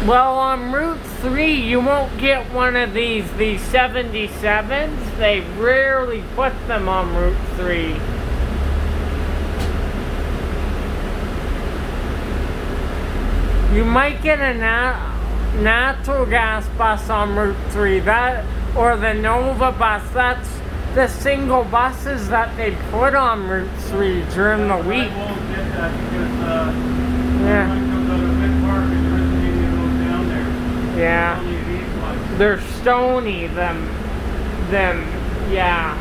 Well, on Route 3, you won't get one of these 77s. They rarely put them on Route 3. You might get a natural gas bus on Route 3, or the Nova bus. That's the single buses that they put on Route 3 during the week. I won't get that because everyone comes out of Big Park and there isn't any of those down there. Yeah. Only these ones. They're stony, yeah.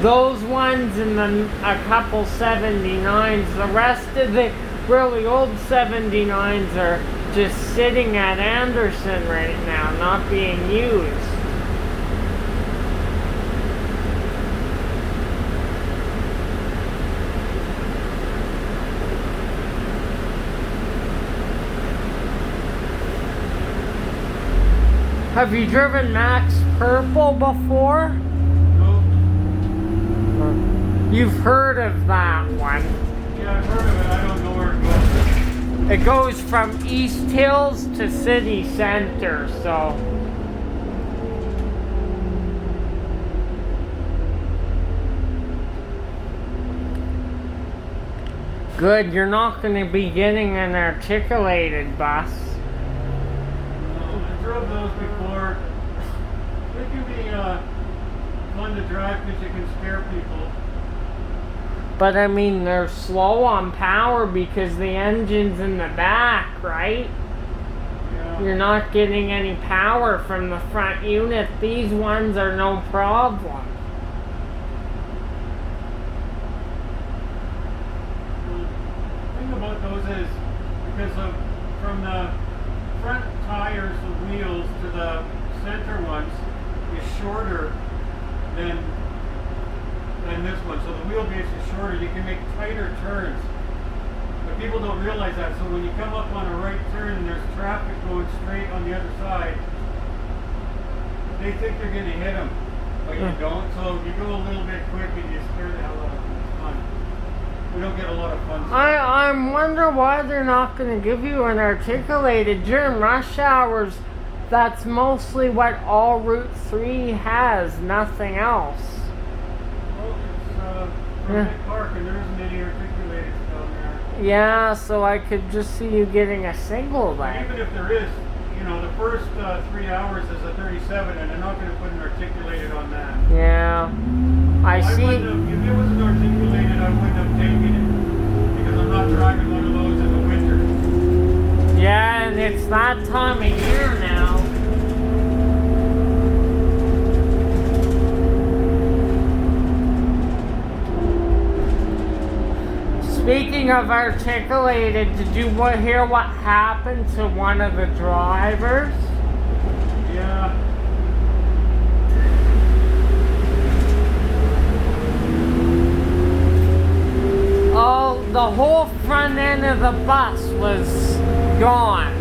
Those ones and then a couple 79s. The rest of the really old 79s are just sitting at Anderson right now, not being used. Have you driven Max Purple before? No. You've heard of that one. Yeah, I've heard of it. I don't know where it goes. It goes from East Hills to City Center, so. Good, you're not going to be getting an articulated bus. I drove those before. They can be fun to drive because you can scare people. But I mean, they're slow on power because the engine's in the back, right? Yeah. You're not getting any power from the front unit. These ones are no problem. The thing about those is because from the front tires, the wheels to the center ones is shorter than this one. So the wheelbase is shorter. You can make tighter turns. But people don't realize that. So when you come up on a right turn and there's traffic going straight on the other side, they think they're going to hit them. But you don't. So you go a little bit quick and you scare the hell out of them. It's fun. We don't get a lot of fun stuff. I wonder why they're not going to give you an articulated during rush hours. That's mostly what all Route 3 has, nothing else. Well, it's from Big Park and there isn't any articulated down there. Yeah, so I could just see you getting a single then. Even if there is, you know, the first 3 hours is a 37 and they're not going to put an articulated on that. Yeah. I see. If it wasn't articulated, I wouldn't have taken it because I'm not driving one of those in the winter. Yeah, and it's that time of year now. Speaking of articulated, did you hear what happened to one of the drivers? Yeah. Oh, the whole front end of the bus was gone. I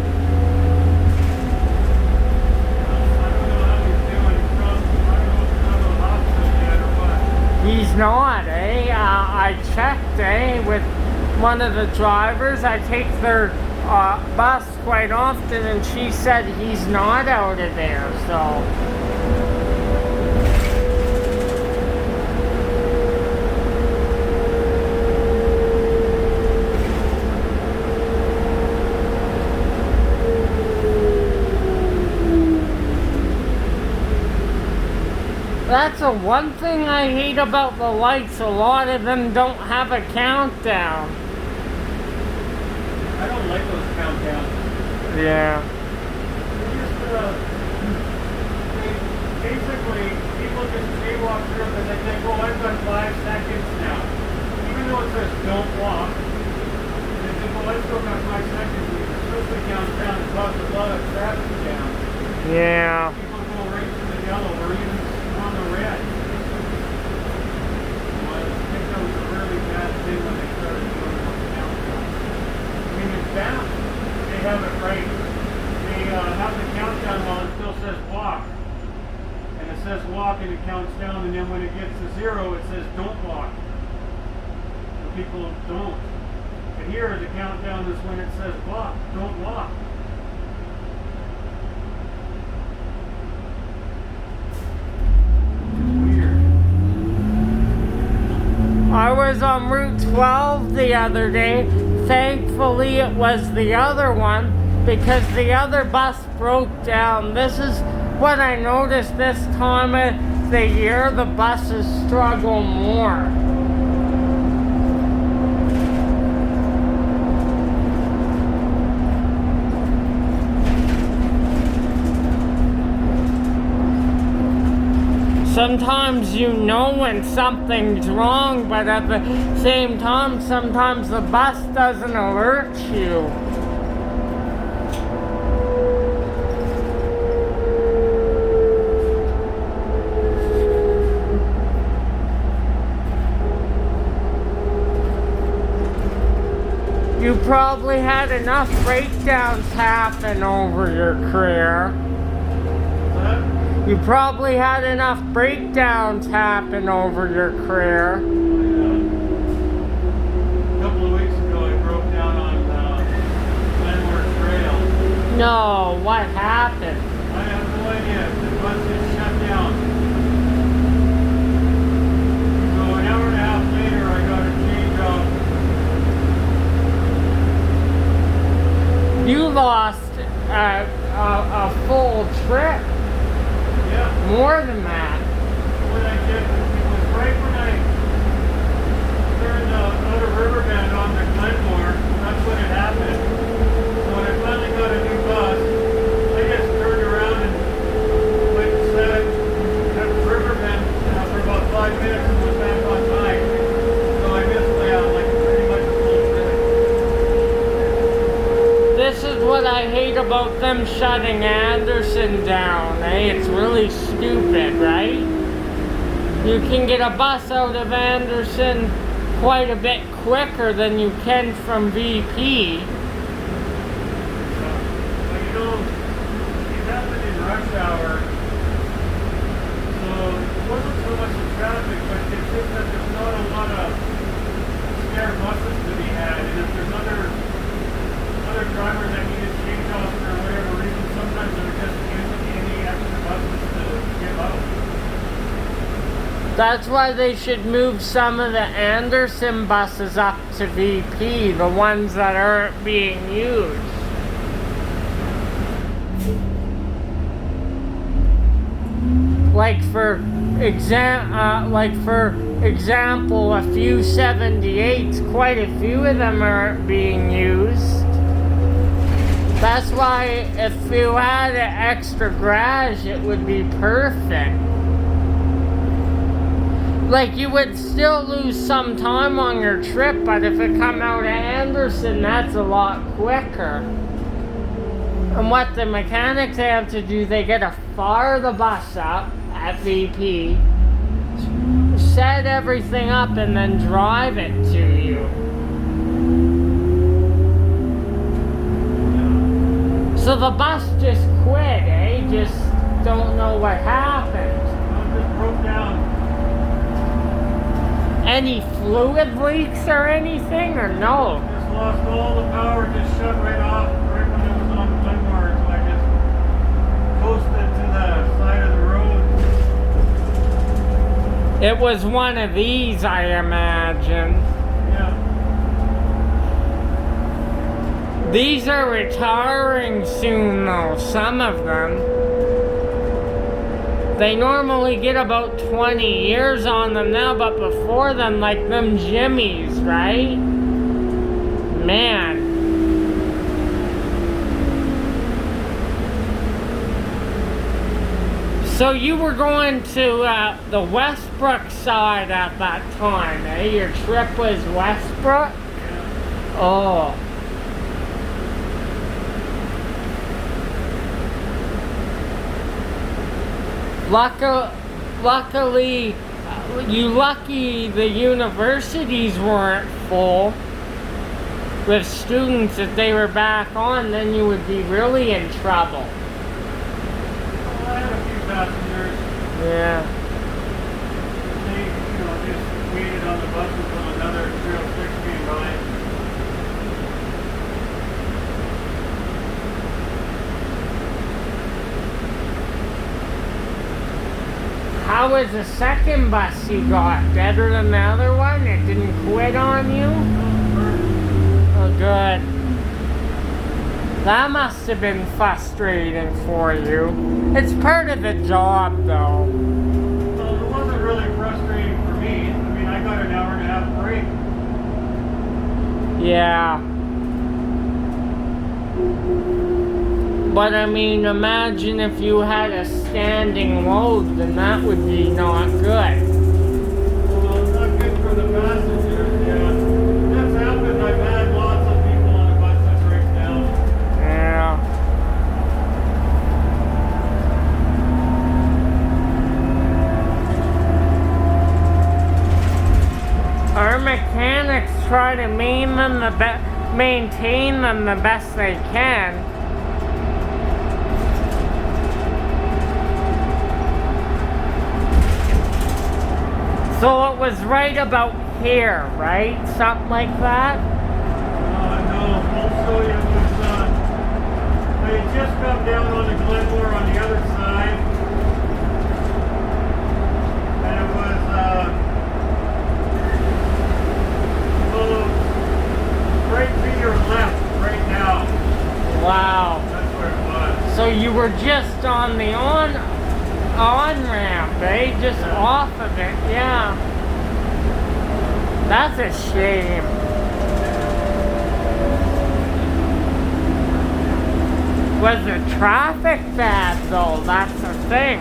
don't know how he's doing. I don't know if he's out of the hospital yet or what. He's not, eh? I checked, with one of the drivers. I take their bus quite often, and she said he's not out of there, so. That's the one thing I hate about the lights. A lot of them don't have a countdown. I don't like those countdowns. Yeah. Basically, people just jaywalk through because they think, oh, I've got 5 seconds now. Even though it says don't walk, they think, well, I've still got 5 seconds. It's supposed to count down and cause a lot of traffic jams. Yeah. People go right to the yellow or even on the red. Well, I think that was a really bad thing when they started doing those countdowns. I mean, it's bad. They have it right. They have the countdown while it still says walk. And it says walk and it counts down, and then when it gets to 0, it says don't walk. So people don't. And here, the countdown is when it says walk, don't walk. I was on Route 12 the other day. Thankfully, it was the other one because the other bus broke down. This is what I noticed this time of the year. The buses struggle more. Sometimes you know when something's wrong, but at the same time, sometimes the bus doesn't alert you. You probably had enough breakdowns happen over your career. You probably had enough breakdowns happen over your career. A couple of weeks ago, I broke down on Landmark Trail. No, what happened? I have no idea. The bus is shut down. So an hour and a half later, I got a change off. You lost a full trip. Yeah. More than that. What I did, it was right when I turned out of Riverbend on to Glenmore. That's when it happened. So when I finally got a new bus, I just turned around and went and sat at Riverbend for about 5 minutes and was back on time. So I missed like pretty much a full trip. This is what I hate about them shutting Anderson down, eh? It's really stupid, right? You can get a bus out of Anderson quite a bit quicker than you can from VP. But you know, it happened in rush hour. So it wasn't so much the traffic, but it's just that there's not a lot of spare buses to be had. And if there's other drivers that need to change off for whatever reason, sometimes there just isn't any extra buses to give out. That's why they should move some of the Anderson buses up to VP, the ones that aren't being used. Like for example, a few 78s, quite a few of them aren't being used. That's why if you had an extra garage, it would be perfect. Like, you would still lose some time on your trip, but if it come out of Anderson, that's a lot quicker. And what the mechanics have to do, they gotta fire the bus up at VP, set everything up, and then drive it to you. So the bus just quit, eh? Just don't know what happened. It just broke down. Any fluid leaks or anything, or no? Just lost all the power, just shut right off right when it was on Glenmore. So I just coasted to the side of the road. It was one of these, I imagine. Yeah. These are retiring soon, though, some of them. They normally get about 20 years on them now, but before them, like them Jimmies, right? Man. So you were going to the Westbrook side at that time, eh? Your trip was Westbrook? Yeah. Oh. Luckily, the universities weren't full with students. If they were back on, then you would be really in trouble. Well, I had a few passengers. Yeah. They, just waited on the bus until another 306 How was the second bus you got? Better than the other one? It didn't quit on you? Oh, good. That must have been frustrating for you. It's part of the job, though. Well, it wasn't really frustrating for me. I mean, I got an hour and a half break. Yeah. But I mean, imagine if you had a standing load, then that would be not good. Well, it's not good for the passengers, yeah. That's happened. I've had lots of people on a bus that breaks down. Yeah. Our mechanics try to maintain them the best they can. So it was right about here, right? Something like that? No, also it was, I had just come down on the Glenmore on the other side. And it was, right to your left right now. Wow. That's where it was. So you were just on the on-ramp, eh? Just off of it, yeah. That's a shame. Was the traffic bad, though? That's the thing.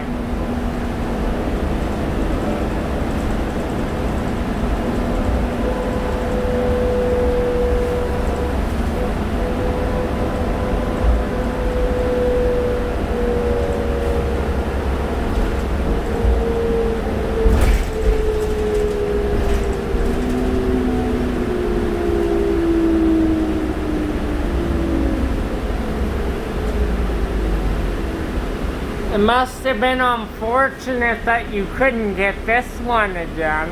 It must have been unfortunate that you couldn't get this one again.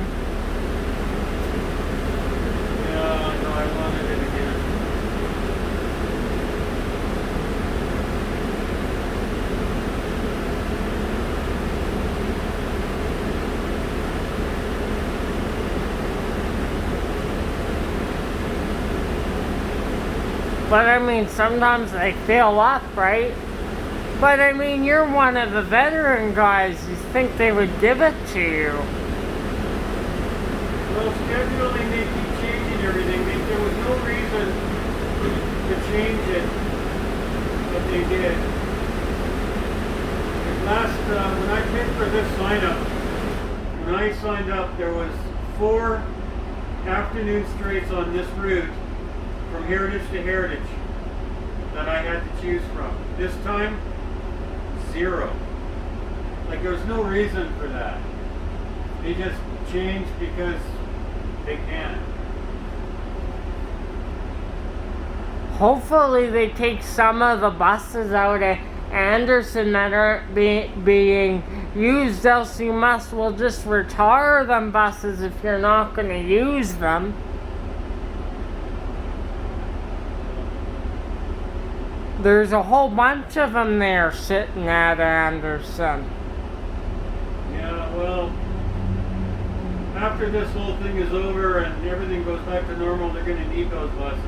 Yeah, no, I wanted it again. But I mean, sometimes they fill up, right? But I mean, you're one of the veteran guys. You think they would give it to you? Well, scheduling, they keep changing everything. There was no reason to change it, but they did. When I paid for this when I signed up, there was 4 afternoon straights on this route from Heritage to Heritage that I had to choose from. This time, 0. Like, there was no reason for that. They just changed because they can. Hopefully they take some of the buses out of Anderson that aren't being used, else you must well just retire them buses if you're not going to use them. There's a whole bunch of them there sitting at Anderson. Yeah, well, after this whole thing is over and everything goes back to normal, they're going to need those buses.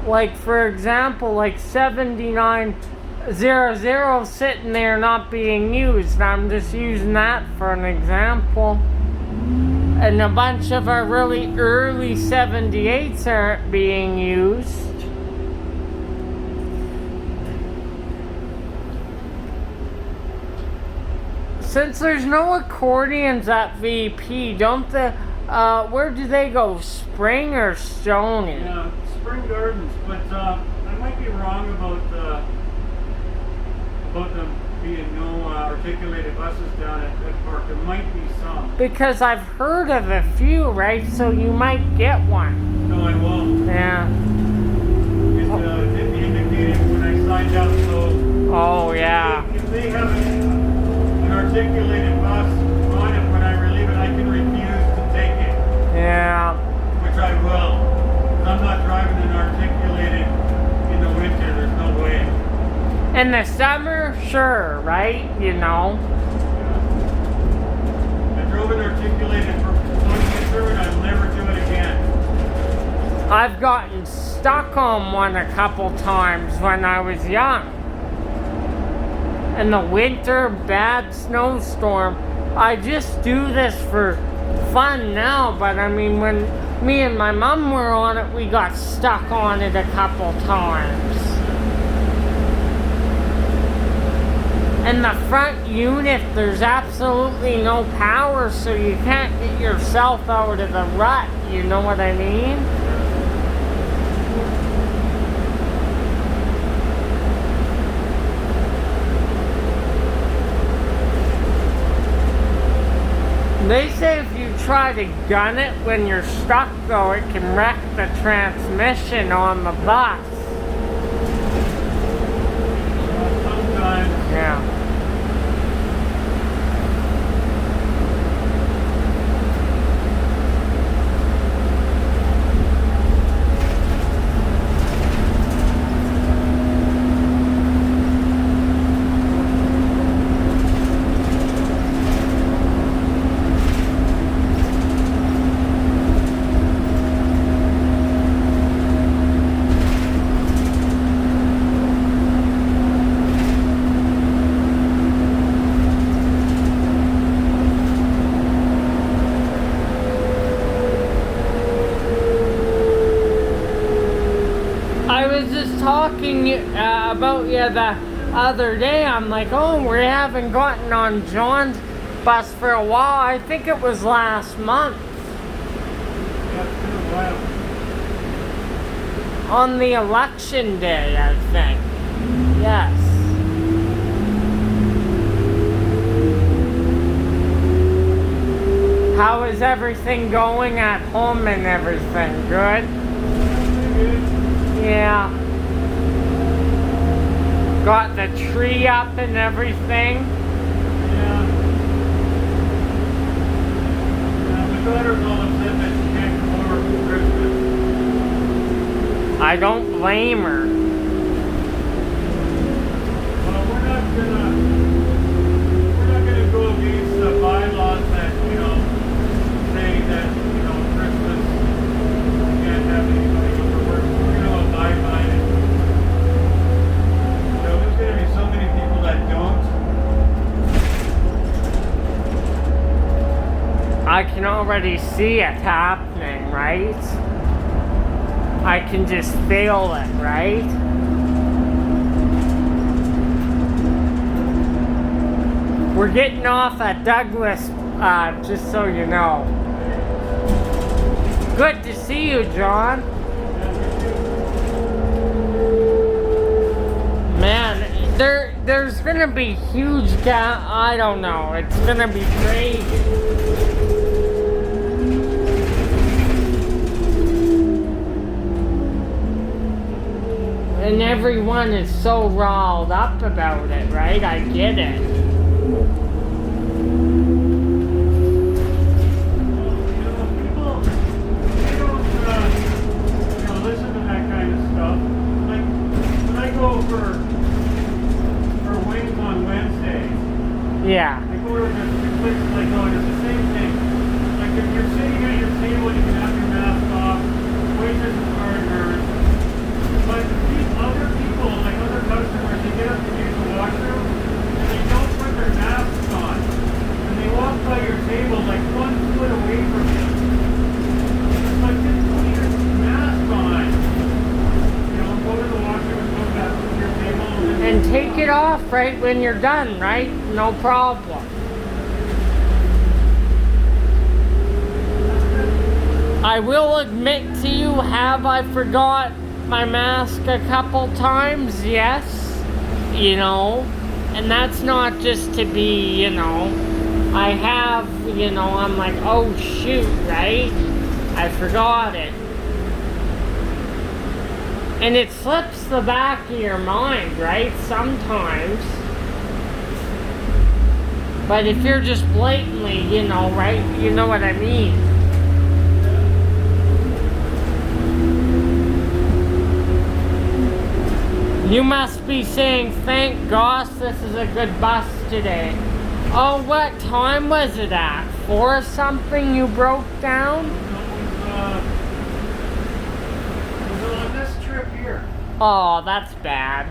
Like, for example, like 7900 sitting there not being used. I'm just using that for an example. And a bunch of our really early 78s aren't being used. Since there's no accordions at VP, don't the, where do they go? Spring or Stony? Yeah, Spring Gardens, but I might be wrong about them being no articulated buses down at that park. There might be some. Because I've heard of a few, right? So you might get one. No, I won't. Yeah. It didn't indicate when I signed up, so... Oh, yeah. If they have an articulated bus on it when I relieve it, I can refuse to take it. Yeah. Which I will. I'm not driving an articulated in the winter, there's no way. In the summer, sure, right? You know. stipulated for putting it through and I'll never do it again. I've gotten stuck on one a couple times when I was young. In the winter, bad snowstorm. I just do this for fun now, but I mean, when me and my mom were on it, we got stuck on it a couple times. In the front unit, there's absolutely no power, so you can't get yourself out of the rut, you know what I mean? They say if you try to gun it when you're stuck, though, it can wreck the transmission on the bus. Sometimes. Yeah. Talking about you the other day, I'm like, oh, we haven't gotten on John's bus for a while. I think it was last month. Yeah, it's been a while. On the election day, I think. Yes. How is everything going at home and everything? Good? Yeah. Got the tree up and everything. Yeah. My daughter's all upset that she can't come over for Christmas. I don't blame her. Well, we're not gonna go against the bylaws that, say that, Christmas you can't have anybody over. We're gonna abide by it. There's going to be so many people that don't. I can already see it happening, right? I can just feel it, right? We're getting off at Douglas, just so you know. Good to see you, John. Man, there's gonna be huge I don't know. It's gonna be crazy. And everyone is so riled up about it, right? I get it. People, they don't, listen to that kind of stuff. Like, when I go for wings on Wednesdays, Yeah. I go to the places like, oh, it's the same thing. Like, if you're sitting at your table, you can have your mask off, waitresses aren't hers. But other people, like other customers, they get up to use the washroom, and they don't put their masks on. And they walk by your table like 1 foot away from you. It's like, just put your mask on. Go to the washroom and go back to your table. And take it off right when you're done, right? No problem. I will admit to you, have I forgot my mask a couple times? Yes. And that's not just to be, I have, I'm like, oh shoot, right? I forgot it. And it slips the back of your mind, right? Sometimes. But if you're just blatantly, right? You know what I mean. You must be saying, thank gosh this is a good bus today. Oh, what time was it at? 4 something you broke down? It was on this trip here. Oh, that's bad.